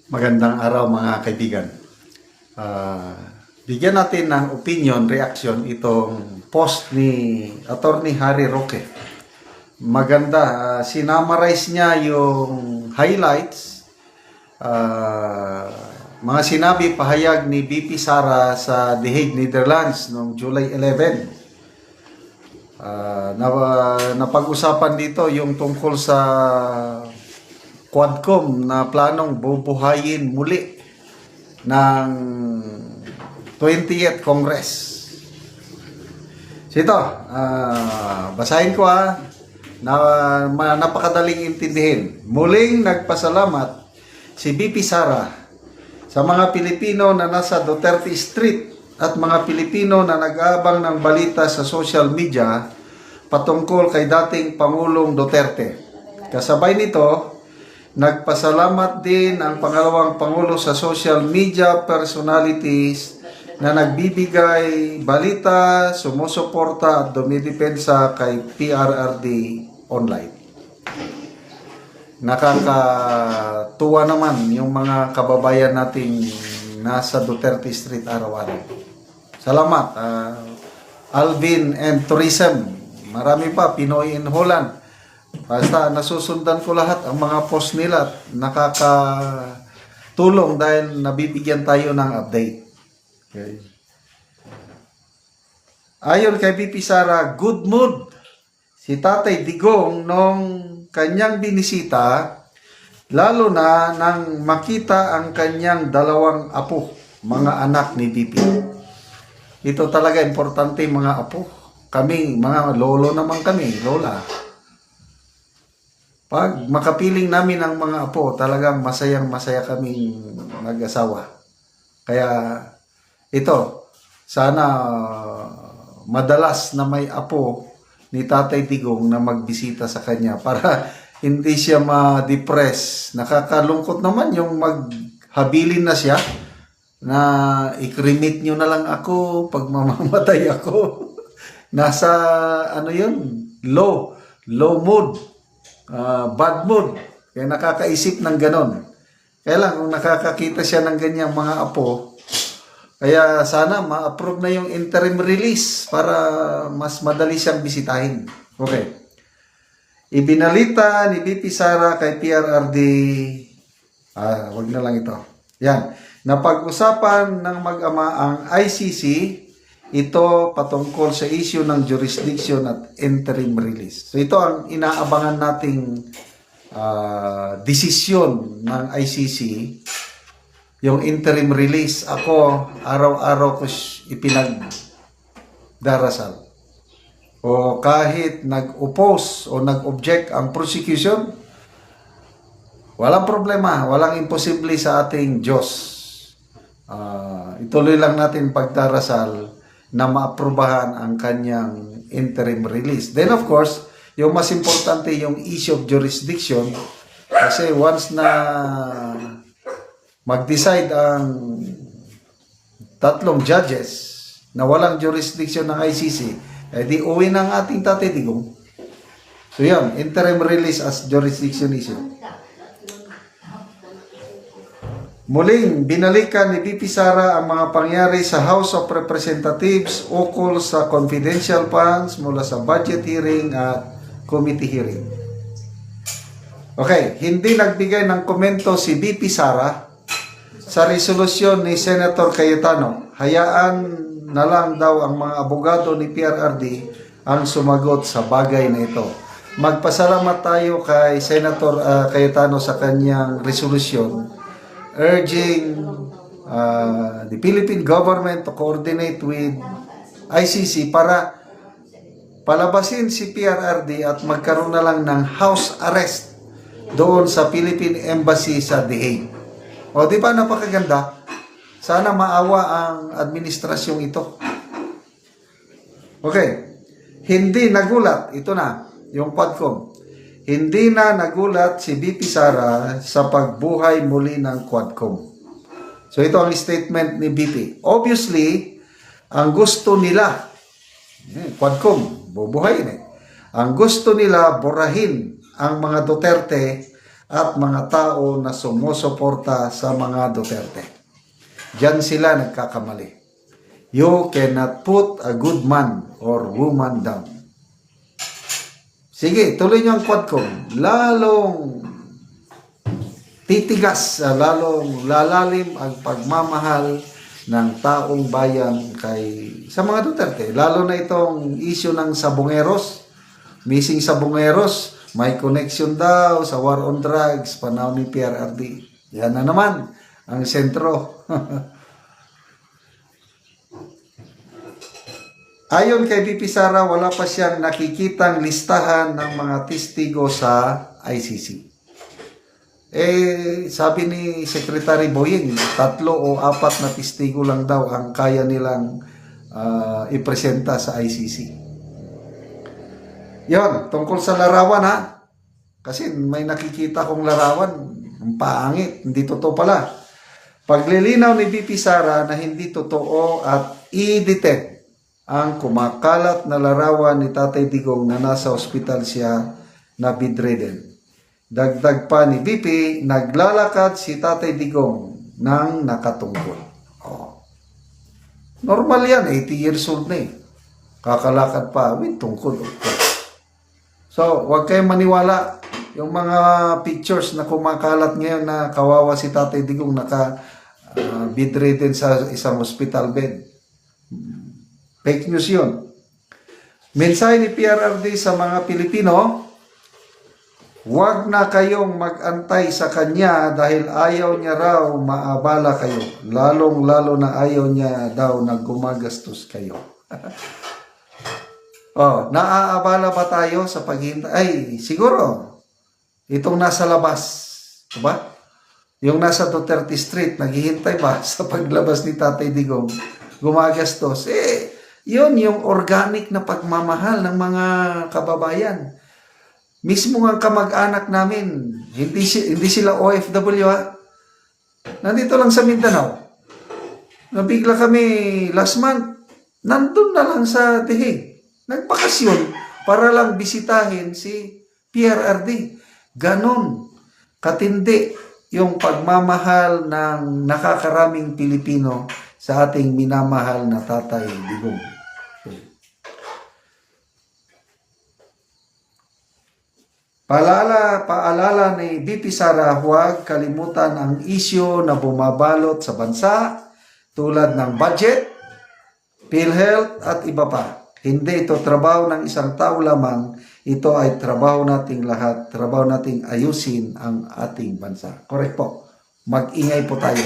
Magandang araw mga kaibigan. Bigyan natin ng opinion, reaction itong post ni Attorney Harry Roque. Maganda, sinamarize niya yung highlights, mga sinabi pahayag ni BP Sara sa The Hague, Netherlands noong July 11. Napag-usapan dito yung tungkol sa Quadcom na planong bubuhayin muli ng 20th Congress. So ito, basahin ko napakadaling intindihin. Muling nagpasalamat si BP Sara sa mga Pilipino na nasa Duterte Street at mga Pilipino na nag-aabang ng balita sa social media patungkol kay dating Pangulong Duterte. Kasabay nito, nagpasalamat din ang pangalawang Pangulo sa social media personalities na nagbibigay balita, sumusuporta at dumidepensa kay PRRD online. Nakakatuwa naman yung mga kababayan nating nasa Duterte Street araw-araw. Salamat, Alvin and Tourism. Marami pa, Pinoy in Holland. Basta nasusundan ko lahat ang mga post nila at nakakatulong dahil nabibigyan tayo ng update. Okay. Ayon kay BP Sara, good mood si Tatay Digong nung kanyang binisita, lalo na nang makita ang kanyang dalawang apo, mga anak ni BP. Ito talaga importante, mga apo. Kami, mga lolo naman kami, lola. Pag makapiling namin ang mga apo, talagang masayang-masaya kaming mag-asawa. Kaya ito, sana madalas na may apo ni Tatay Digong na magbisita sa kanya para hindi siya ma-depress. Nakakalungkot naman yung maghabilin na siya na i-cremate nyo na lang ako pag mamamatay ako. Nasa low mood. Bad mood. Kaya nakakaisip ng ganon. Kaya lang, kung nakakakita siya ng ganyang mga apo, kaya sana ma-approve na yung interim release para mas madali siyang bisitahin. Okay. Ibinalita ni BP Sara kay PRRD, wag na lang ito. Yan. Napag-usapan ng mag-ama ang ICC, ito patungkol sa issue ng jurisdiction at interim release. So ito ang inaabangan nating desisyon ng ICC, yung interim release. Ako, araw-araw ko ipinagdarasal. O kahit nag-oppose o nag-object ang prosecution, walang problema, walang imposible sa ating Diyos. Ituloy lang natin pagdarasal na maaprubahan ang kanyang interim release. Then of course, yung mas importante yung issue of jurisdiction, kasi once na mag-decide ang tatlong judges na walang jurisdiction ng ICC, di uwi ng ating Tatay Digong. So yan, interim release as jurisdiction issue. Muling binalikan ni BP Sara ang mga pangyari sa House of Representatives ukol sa confidential funds mula sa budget hearing at committee hearing. Okay, hindi nagbigay ng komento si BP Sara sa resolusyon ni Senator Cayetano. Hayaan na lang daw ang mga abogado ni PRRD ang sumagot sa bagay na ito. Magpasalamat tayo kay Senator Cayetano sa kanyang resolusyon urging the Philippine government to coordinate with ICC para palabasin si PRRD at magkaroon na lang ng house arrest doon sa Philippine Embassy sa The Hague. O di ba napakaganda? Sana maawa ang administrasyong ito. Okay. Hindi nagulat. Ito na, yung Quadcom. Hindi na nagulat si BP Sara sa pagbuhay muli ng Quadcom. So ito ang statement ni BP. Obviously, ang gusto nila, Quadcom, bubuhayin Ang gusto nila, burahin ang mga Duterte at mga tao na sumusuporta sa mga Duterte. Diyan sila nagkakamali. You cannot put a good man or woman down. Sige, tuloy niyo ang quad ko. Lalong titigas, lalong lalalim ang pagmamahal ng taong bayan sa mga Duterte. Lalo na itong issue ng sabongeros, missing sabongeros, may connection daw sa war on drugs, panahon ni PRRD. Yan na naman ang sentro. Ayon kay VP Sara, wala pa siyang nakikitang listahan ng mga testigo sa ICC. Sabi ni Secretary Boying, 3 o 4 na testigo lang daw ang kaya nilang ipresenta sa ICC. Yon, tungkol sa larawan ha. Kasi may nakikita kong larawan, ang paangit, hindi totoo pala. Paglilinaw ni VP Sara na hindi totoo at i-detect ang kumakalat na larawan ni Tatay Digong na nasa ospital siya na bedridden. Dagdag pa ni VP, naglalakad si Tatay Digong ng nakatungkol. Oh. Normal yan, 80 years old na eh. Kakalakad pa, with tungkol. So, huwag kayong maniwala. Yung mga pictures na kumakalat ngayon na kawawa si Tatay Digong bedridden sa isang hospital bed. Fake news yun. Mensahe ni PRRD sa mga Pilipino, huwag na kayong mag-antay sa kanya dahil ayaw niya raw maabala kayo. Lalong-lalo na ayaw niya daw na gumagastos kayo. Naaabala ba tayo sa paghihintay? Ay, siguro. Itong nasa labas. Diba? Yung nasa Duterte Street, naghihintay ba sa paglabas ni Tatay Digong? Gumagastos. Yun yung organic na pagmamahal ng mga kababayan. Mismo ang kamag-anak namin, hindi sila OFW ha. Nandito lang sa Mindanao. Nabigla kami last month, nandun na lang sa Dihig. Nagbakasyon para lang bisitahin si PRRD. Ganon katindi yung pagmamahal ng nakakaraming Pilipino sa ating minamahal na Tatay Digong. Paalala ni VP Sara, huwag kalimutan ang isyu na bumabalot sa bansa tulad ng budget, PhilHealth at iba pa. Hindi ito trabaho ng isang tao lamang, ito ay trabaho nating lahat, trabaho nating ayusin ang ating bansa. Correct po. Mag-ingay po tayo.